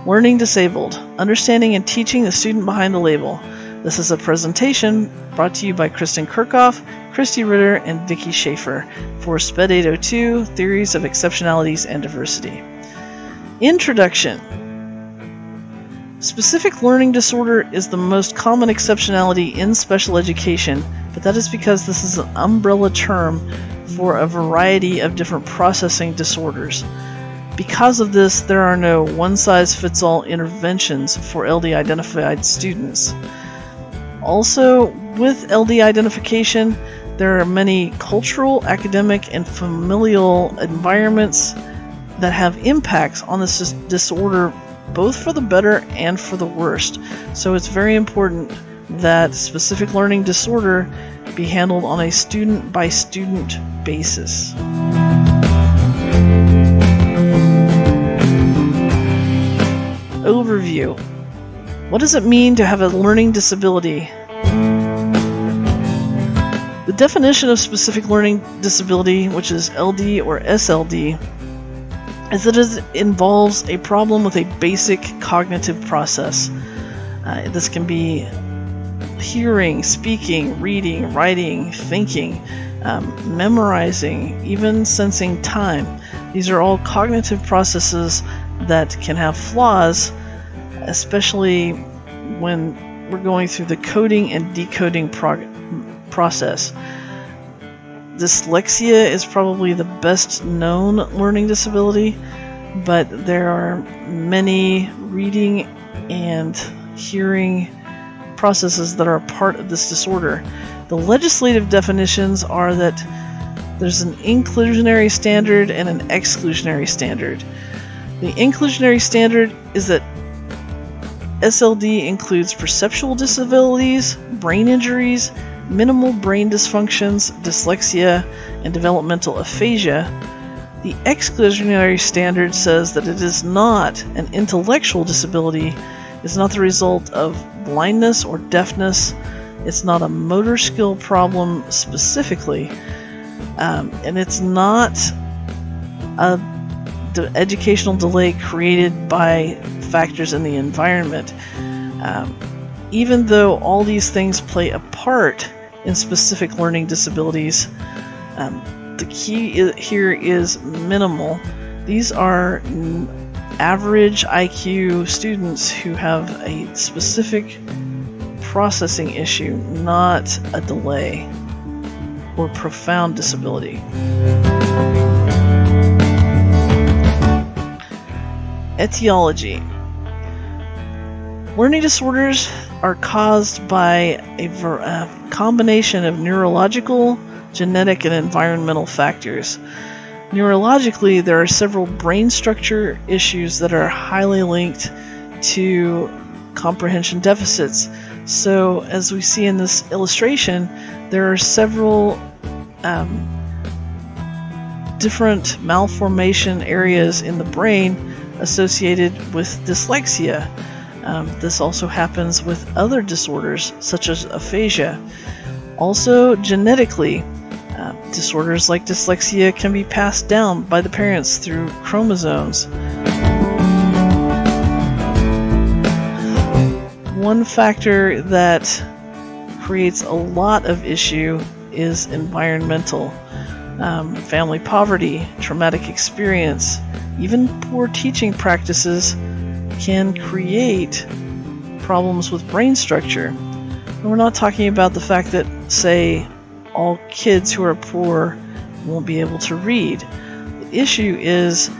Learning Disabled, Understanding and Teaching the Student Behind the Label. This is a presentation brought to you by Kristen Kirchhoff, Christy Ritter, and Vicki Schaefer for SPED 802, Theories of Exceptionalities and Diversity. Introduction. Specific learning disorder is the most common exceptionality in special education, but that is because this is an umbrella term for a variety of different processing disorders. Because of this, there are no one-size-fits-all interventions for LD-identified students. Also, with LD identification, there are many cultural, academic, and familial environments that have impacts on this disorder, both for the better and for the worst. So it's very important that specific learning disorder be handled on a student-by-student basis. Overview. What does it mean to have a learning disability? The definition of specific learning disability, which is LD or SLD, is that it involves a problem with a basic cognitive process. This can be hearing, speaking, reading, writing, thinking, memorizing, even sensing time. These are all cognitive processes that can have flaws, especially when we're going through the coding and decoding process. Dyslexia is probably the best known learning disability, but there are many reading and hearing processes that are a part of this disorder. The legislative definitions are that there's an inclusionary standard and an exclusionary standard. The inclusionary standard is that SLD includes perceptual disabilities, brain injuries, minimal brain dysfunctions, dyslexia, and developmental aphasia. The exclusionary standard says that it is not an intellectual disability, it's not the result of blindness or deafness, it's not a motor skill problem specifically, and it's not a educational delay created by factors in the environment. Even though all these things play a part in specific learning disabilities, the key here is minimal. These are average IQ students who have a specific processing issue, not a delay or profound disability. Etiology. Learning disorders are caused by a combination of neurological, genetic, and environmental factors. Neurologically, there are several brain structure issues that are highly linked to comprehension deficits. So, as we see in this illustration, there are several different malformation areas in the brain associated with dyslexia. This also happens with other disorders such as aphasia. Also, genetically, disorders like dyslexia can be passed down by the parents through chromosomes. One factor that creates a lot of issue is environmental. Family poverty, traumatic experience, even poor teaching practices can create problems with brain structure. And we're not talking about the fact that, say, all kids who are poor won't be able to read. The issue is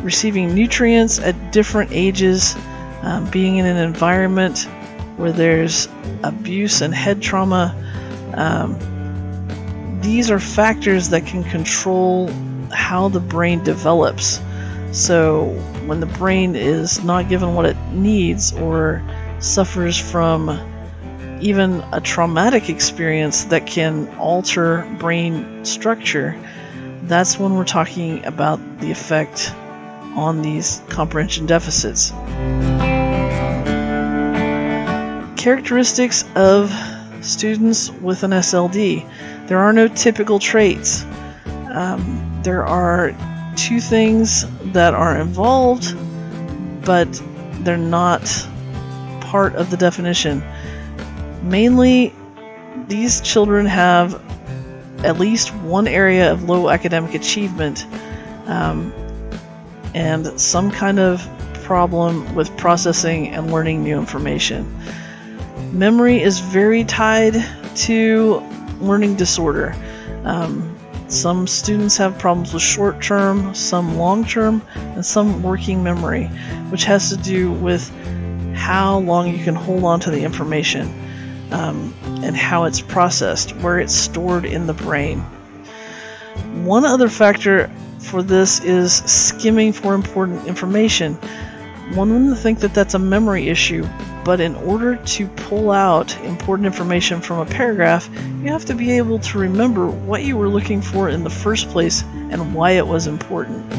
receiving nutrients at different ages, being in an environment where there's abuse and head trauma. These are factors that can control how the brain develops. So when the brain is not given what it needs or suffers from even a traumatic experience that can alter brain structure, that's when we're talking about the effect on these comprehension deficits. Characteristics of students with an SLD. There are no typical traits. There are two things that are involved, but they're not part of the definition. Mainly, these children have at least one area of low academic achievement and some kind of problem with processing and learning new information. Memory is very tied to learning disorder. Some students have problems with short-term, some long-term, and some working memory, which has to do with how long you can hold on to the information and how it's processed, where it's stored in the brain. One other factor for this is skimming for important information. One wouldn't think that that's a memory issue, but in order to pull out important information from a paragraph, you have to be able to remember what you were looking for in the first place and why it was important.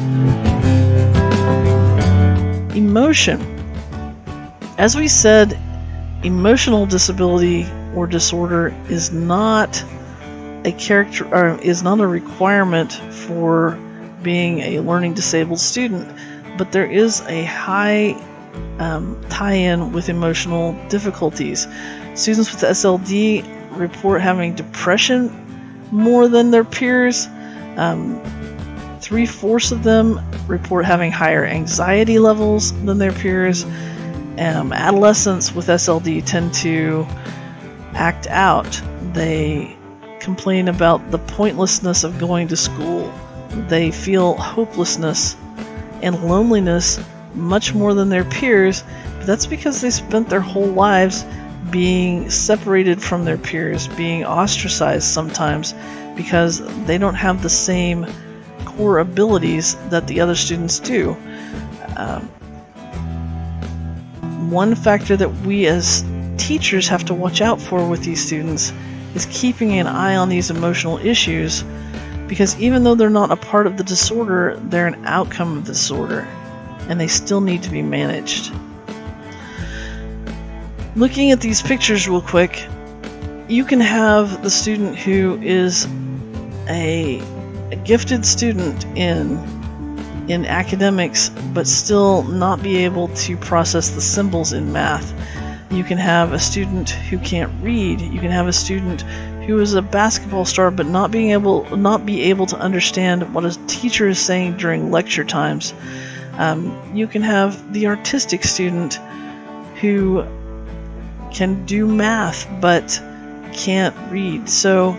Emotion. As we said, emotional disability or disorder is not a requirement for being a learning disabled student, but there is a high tie-in with emotional difficulties. Students with SLD report having depression more than their peers. 3/4 of them report having higher anxiety levels than their peers. Adolescents with SLD tend to act out. They complain about the pointlessness of going to school. They feel hopelessness and loneliness much more than their peers, but that's because they spent their whole lives being separated from their peers, being ostracized sometimes because they don't have the same core abilities that the other students do. One factor that we as teachers have to watch out for with these students is keeping an eye on these emotional issues, because even though they're not a part of the disorder, they're an outcome of the disorder, and they still need to be managed. Looking at these pictures real quick, you can have the student who is a gifted student in academics, but still not be able to process the symbols in math. You can have a student who can't read. You can have a student who is a basketball star but not be able to understand what a teacher is saying during lecture times. You can have the artistic student who can do math but can't read. So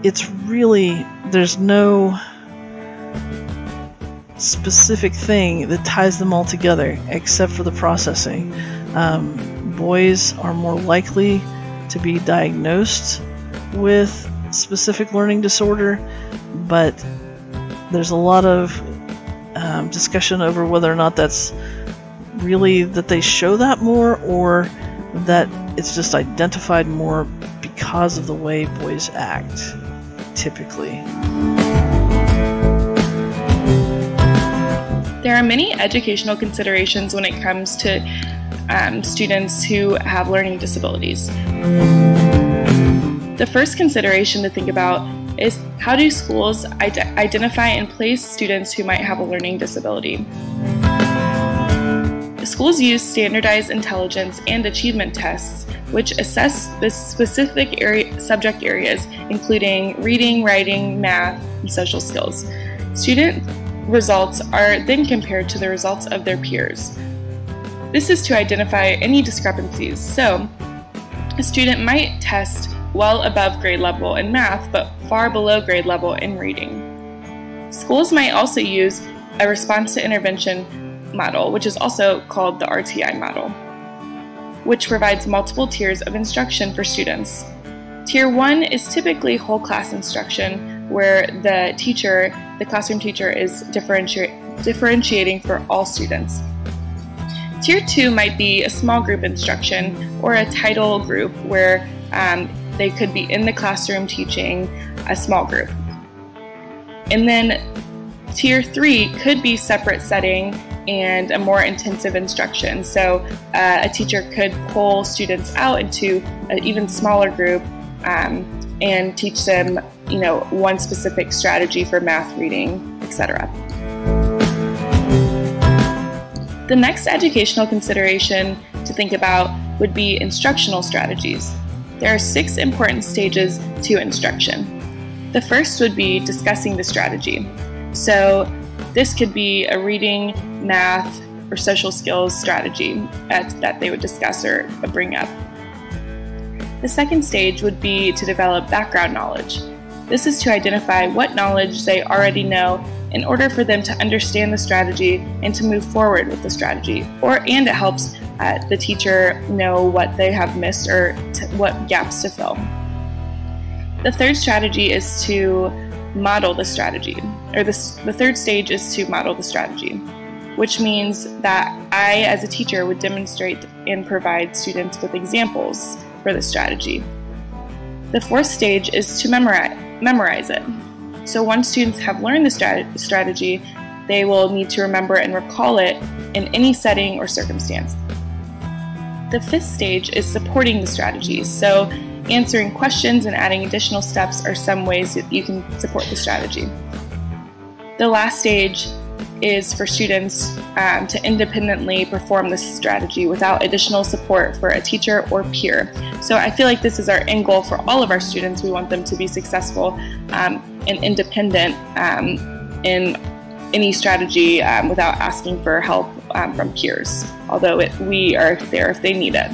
it's really, there's no specific thing that ties them all together except for the processing. Boys are more likely to be diagnosed with specific learning disorder, but there's a lot of discussion over whether or not that's really that they show that more, or that it's just identified more because of the way boys act, typically. There are many educational considerations when it comes to students who have learning disabilities. The first consideration to think about is, how do schools identify and place students who might have a learning disability? Schools use standardized intelligence and achievement tests, which assess the specific subject areas, including reading, writing, math, and social skills. Student results are then compared to the results of their peers. This is to identify any discrepancies. So, a student might test well above grade level in math, but far below grade level in reading. Schools might also use a response to intervention model, which is also called the RTI model, which provides multiple tiers of instruction for students. Tier 1 is typically whole class instruction, where the classroom teacher is differentiating for all students. Tier 2 might be a small group instruction or a title group, where they could be in the classroom teaching a small group. And then Tier 3 could be separate setting and a more intensive instruction. So a teacher could pull students out into an even smaller group and teach them, one specific strategy for math, reading, etc. The next educational consideration to think about would be instructional strategies. There are 6 important stages to instruction. The first would be discussing the strategy. So this could be a reading, math, or social skills strategy that they would discuss or bring up. The second stage would be to develop background knowledge. This is to identify what knowledge they already know in order for them to understand the strategy and to move forward with the strategy. And it helps the teacher know what they have missed or what gaps to fill. The third strategy is to model the strategy, or the third stage is to model the strategy, which means that I, as a teacher, would demonstrate and provide students with examples for the strategy. The fourth stage is to memorize it. So once students have learned the strategy, they will need to remember and recall it in any setting or circumstance. The fifth stage is supporting the strategy. So answering questions and adding additional steps are some ways that you can support the strategy. The last stage is for students to independently perform this strategy without additional support for a teacher or peer. So I feel like this is our end goal for all of our students. We want them to be successful and independent in any strategy without asking for help from peers, although we are there if they need it.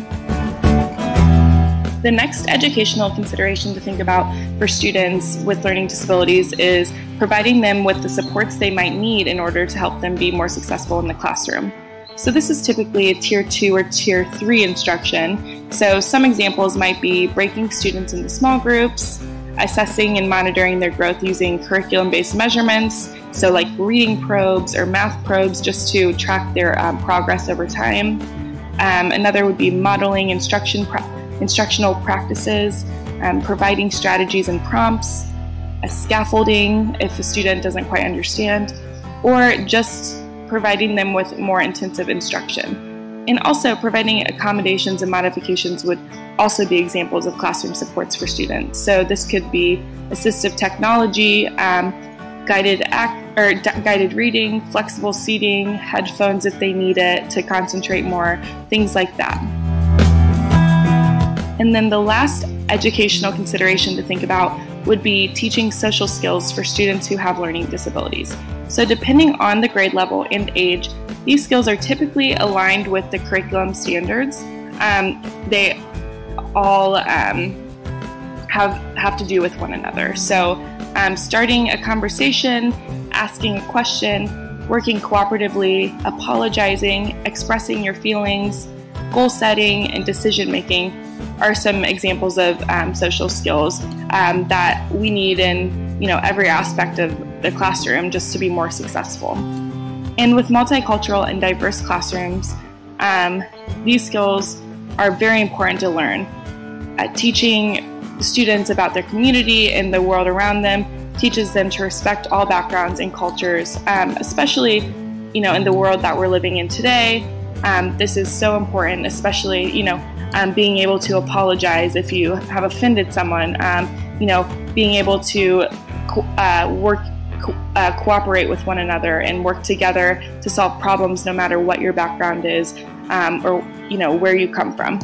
The next educational consideration to think about for students with learning disabilities is providing them with the supports they might need in order to help them be more successful in the classroom. So this is typically a Tier 2 or Tier 3 instruction. So some examples might be breaking students into small groups, assessing and monitoring their growth using curriculum-based measurements, so like reading probes or math probes just to track their progress over time. Another would be modeling instructional practices, providing strategies and prompts, a scaffolding if a student doesn't quite understand, or just providing them with more intensive instruction. And also providing accommodations and modifications would also be examples of classroom supports for students. So this could be assistive technology, guided reading, flexible seating, headphones if they need it to concentrate more, things like that. And then the last educational consideration to think about would be teaching social skills for students who have learning disabilities. So depending on the grade level and age, these skills are typically aligned with the curriculum standards. They all have to do with one another. So starting a conversation, asking a question, working cooperatively, apologizing, expressing your feelings, goal setting, and decision making are some examples of social skills that we need in every aspect of the classroom just to be more successful. And with multicultural and diverse classrooms, these skills are very important to learn. Teaching students about their community and the world around them teaches them to respect all backgrounds and cultures, especially in the world that we're living in today. This is so important, especially being able to apologize if you have offended someone, being able to cooperate with one another and work together to solve problems no matter what your background is or where you come from.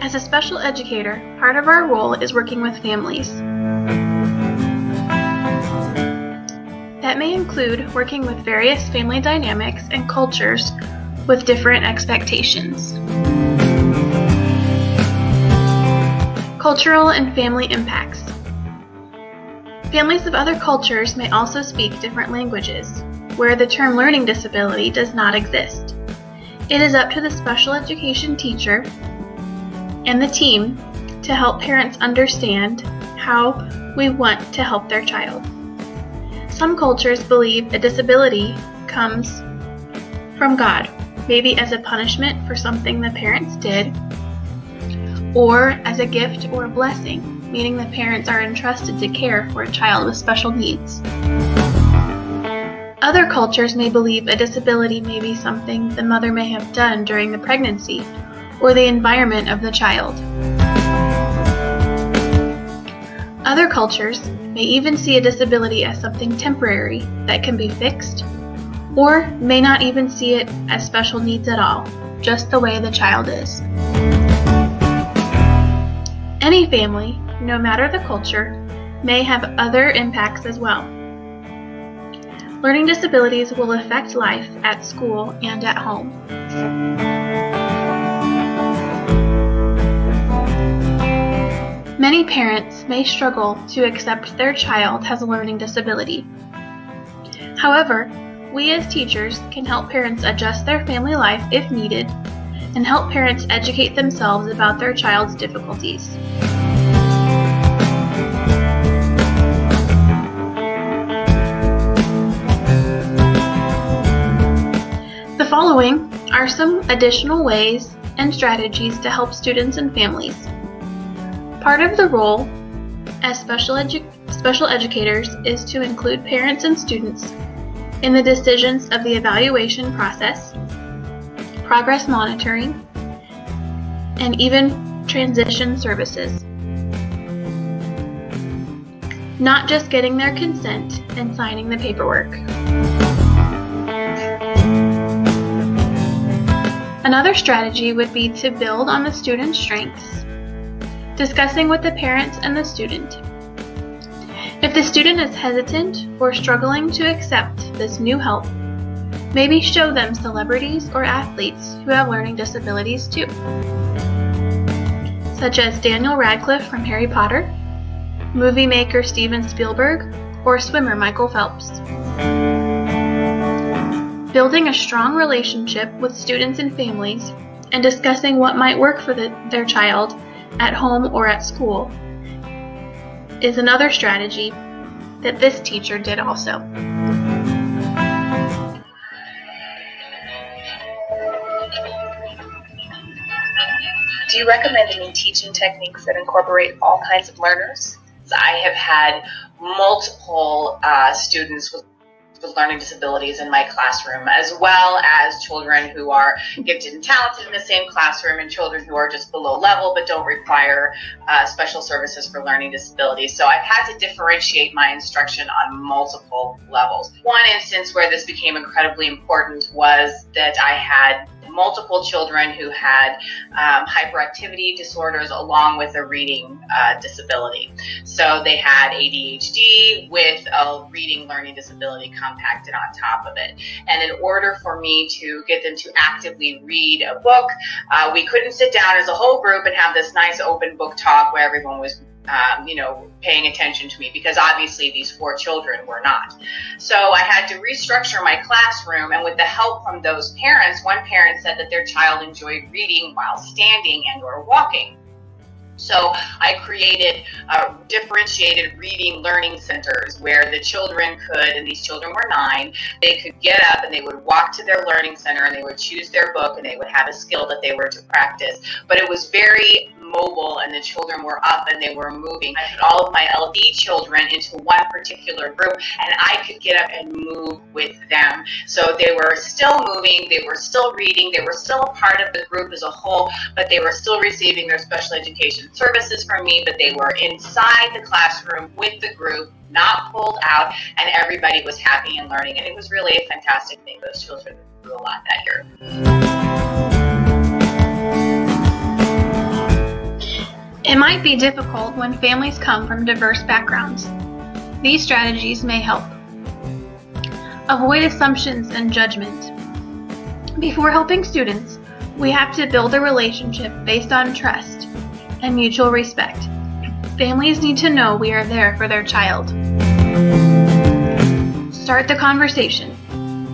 As a special educator, part of our role is working with families. That may include working with various family dynamics and cultures with different expectations. Cultural and family impacts. Families of other cultures may also speak different languages, where the term learning disability does not exist. It is up to the special education teacher and the team to help parents understand how we want to help their child. Some cultures believe a disability comes from God, maybe as a punishment for something the parents did, or as a gift or a blessing, meaning the parents are entrusted to care for a child with special needs. Other cultures may believe a disability may be something the mother may have done during the pregnancy or the environment of the child. Other cultures may even see a disability as something temporary that can be fixed, or may not even see it as special needs at all, just the way the child is. Any family, no matter the culture, may have other impacts as well. Learning disabilities will affect life at school and at home. Many parents may struggle to accept their child has a learning disability. However, we as teachers can help parents adjust their family life if needed and help parents educate themselves about their child's difficulties. The following are some additional ways and strategies to help students and families. Part of the role as special educators is to include parents and students in the decisions of the evaluation process, progress monitoring, and even transition services. Not just getting their consent and signing the paperwork. Another strategy would be to build on the student's strengths, discussing with the parents and the student. If the student is hesitant or struggling to accept this new help, maybe show them celebrities or athletes who have learning disabilities too, such as Daniel Radcliffe from Harry Potter, movie maker Steven Spielberg, or swimmer Michael Phelps. Building a strong relationship with students and families and discussing what might work for their child at home or at school is another strategy that this teacher did also. Do you recommend any teaching techniques that incorporate all kinds of learners? I have had multiple students with learning disabilities in my classroom, as well as children who are gifted and talented in the same classroom and children who are just below level but don't require special services for learning disabilities. So I've had to differentiate my instruction on multiple levels. One instance where this became incredibly important was that I had multiple children who had hyperactivity disorders along with a reading disability. So they had ADHD with a reading learning disability compacted on top of it. And in order for me to get them to actively read a book, we couldn't sit down as a whole group and have this nice open book talk where everyone was paying attention to me, because obviously these 4 children were not. So I had to restructure my classroom, and with the help from those parents, one parent said that their child enjoyed reading while standing and or walking. So I created differentiated reading learning centers where the children could, and these children were 9, they could get up and they would walk to their learning center and they would choose their book and they would have a skill that they were to practice. But it was very mobile and the children were up and they were moving. I put all of my LD children into one particular group and I could get up and move with them. So they were still moving, they were still reading, they were still a part of the group as a whole, but they were still receiving their special education services from me, but they were inside the classroom with the group, not pulled out, and everybody was happy and learning. And it was really a fantastic thing. Those children grew a lot that year. It might be difficult when families come from diverse backgrounds. These strategies may help. Avoid assumptions and judgment. Before helping students, we have to build a relationship based on trust and mutual respect. Families need to know we are there for their child. Start the conversation.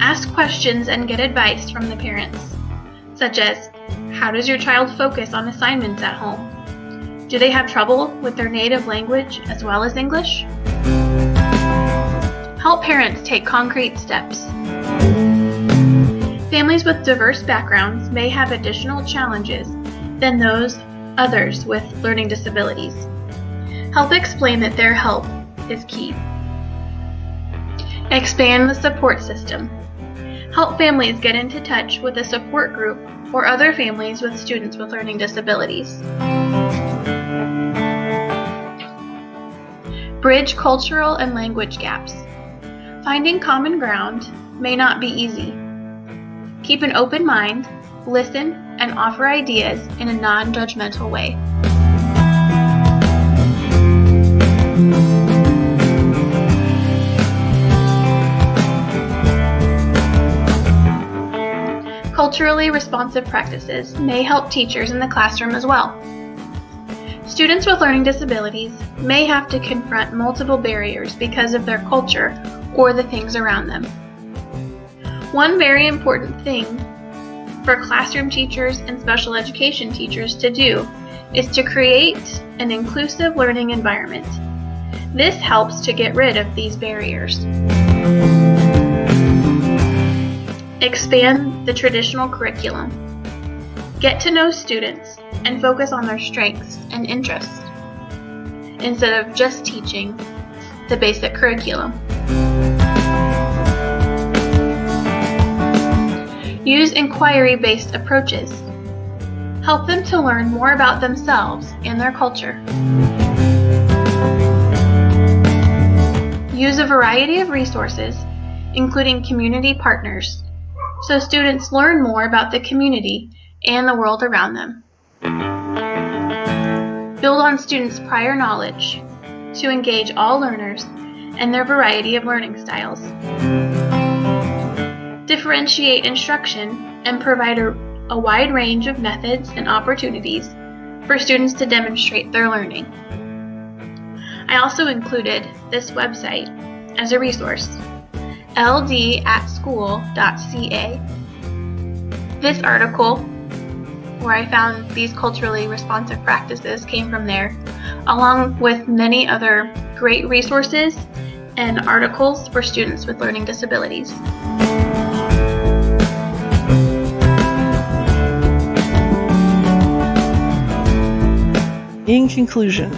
Ask questions and get advice from the parents, such as, how does your child focus on assignments at home? Do they have trouble with their native language as well as English? Help parents take concrete steps. Families with diverse backgrounds may have additional challenges than those others with learning disabilities. Help explain that their help is key. Expand the support system. Help families get into touch with a support group or other families with students with learning disabilities. bridge cultural and language gaps. Finding common ground may not be easy. Keep an open mind, listen, and offer ideas in a non-judgmental way. Culturally responsive practices may help teachers in the classroom as well. Students with learning disabilities may have to confront multiple barriers because of their culture or the things around them. One very important thing for classroom teachers and special education teachers to do is to create an inclusive learning environment. This helps to get rid of these barriers. Expand the traditional curriculum. Get to know students and focus on their strengths and interests instead of just teaching the basic curriculum. Use inquiry-based approaches. Help them to learn more about themselves and their culture. Use a variety of resources, including community partners, so students learn more about the community and the world around them. Build on students' prior knowledge to engage all learners and their variety of learning styles. Differentiate instruction and provide a wide range of methods and opportunities for students to demonstrate their learning. I also included this website as a resource, ldatschool.ca. This article, where I found these culturally responsive practices, came from there, along with many other great resources and articles for students with learning disabilities. In conclusion,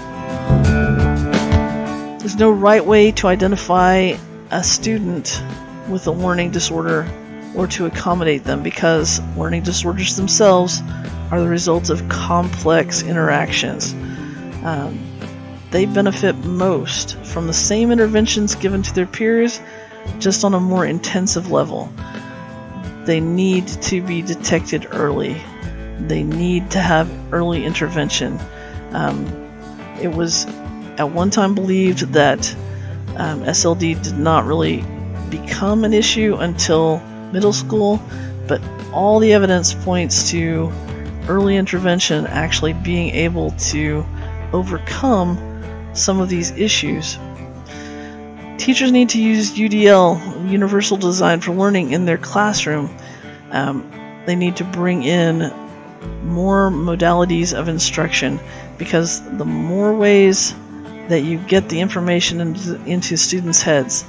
there's no right way to identify a student with a learning disorder or to accommodate them, because learning disorders themselves are the result of complex interactions. They benefit most from the same interventions given to their peers, just on a more intensive level. They need to be detected early. They need to have early intervention. It was at one time believed that SLD did not really become an issue until middle school, but all the evidence points to early intervention actually being able to overcome some of these issues. Teachers need to use UDL, Universal Design for Learning, in their classroom. They need to bring in more modalities of instruction, because the more ways that you get the information into students' heads,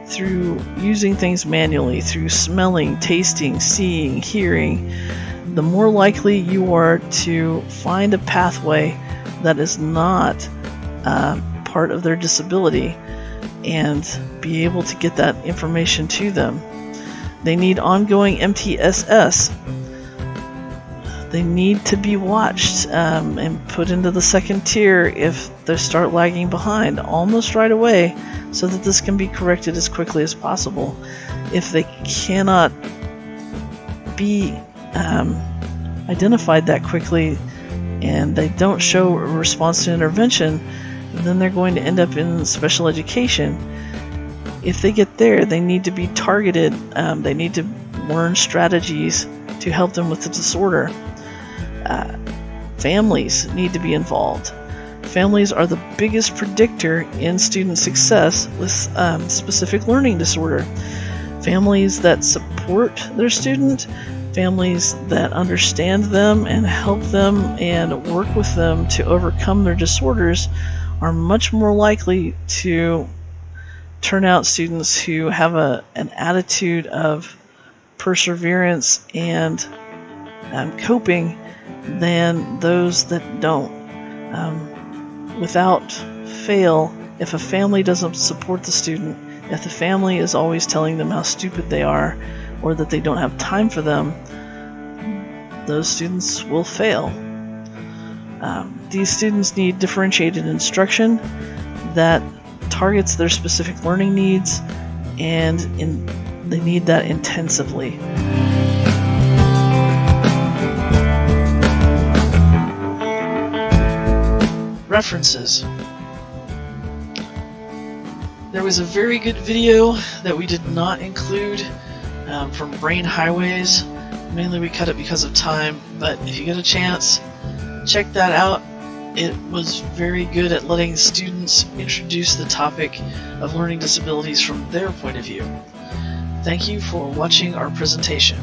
through using things manually, through smelling, tasting, seeing, hearing, the more likely you are to find a pathway that is not part of their disability and be able to get that information to them. They need ongoing MTSS. They need to be watched and put into the second tier if they start lagging behind almost right away, so that this can be corrected as quickly as possible. If they cannot be identified that quickly and they don't show a response to intervention, then they're going to end up in special education. If they get there, they need to be targeted. They need to learn strategies to help them with the disorder. Families need to be involved. Families are the biggest predictor in student success with specific learning disorder. Families that support their student, families that understand them and help them and work with them to overcome their disorders, are much more likely to turn out students who have an attitude of perseverance and coping than those that don't. Without fail, if a family doesn't support the student, if the family is always telling them how stupid they are or that they don't have time for them, those students will fail. These students need differentiated instruction. that targets their specific learning needs, and they need that intensively. References. There was a very good video that we did not include from Brain Highways. Mainly we cut it because of time, but if you get a chance, check that out. It was very good at letting students introduce the topic of learning disabilities from their point of view. Thank you for watching our presentation.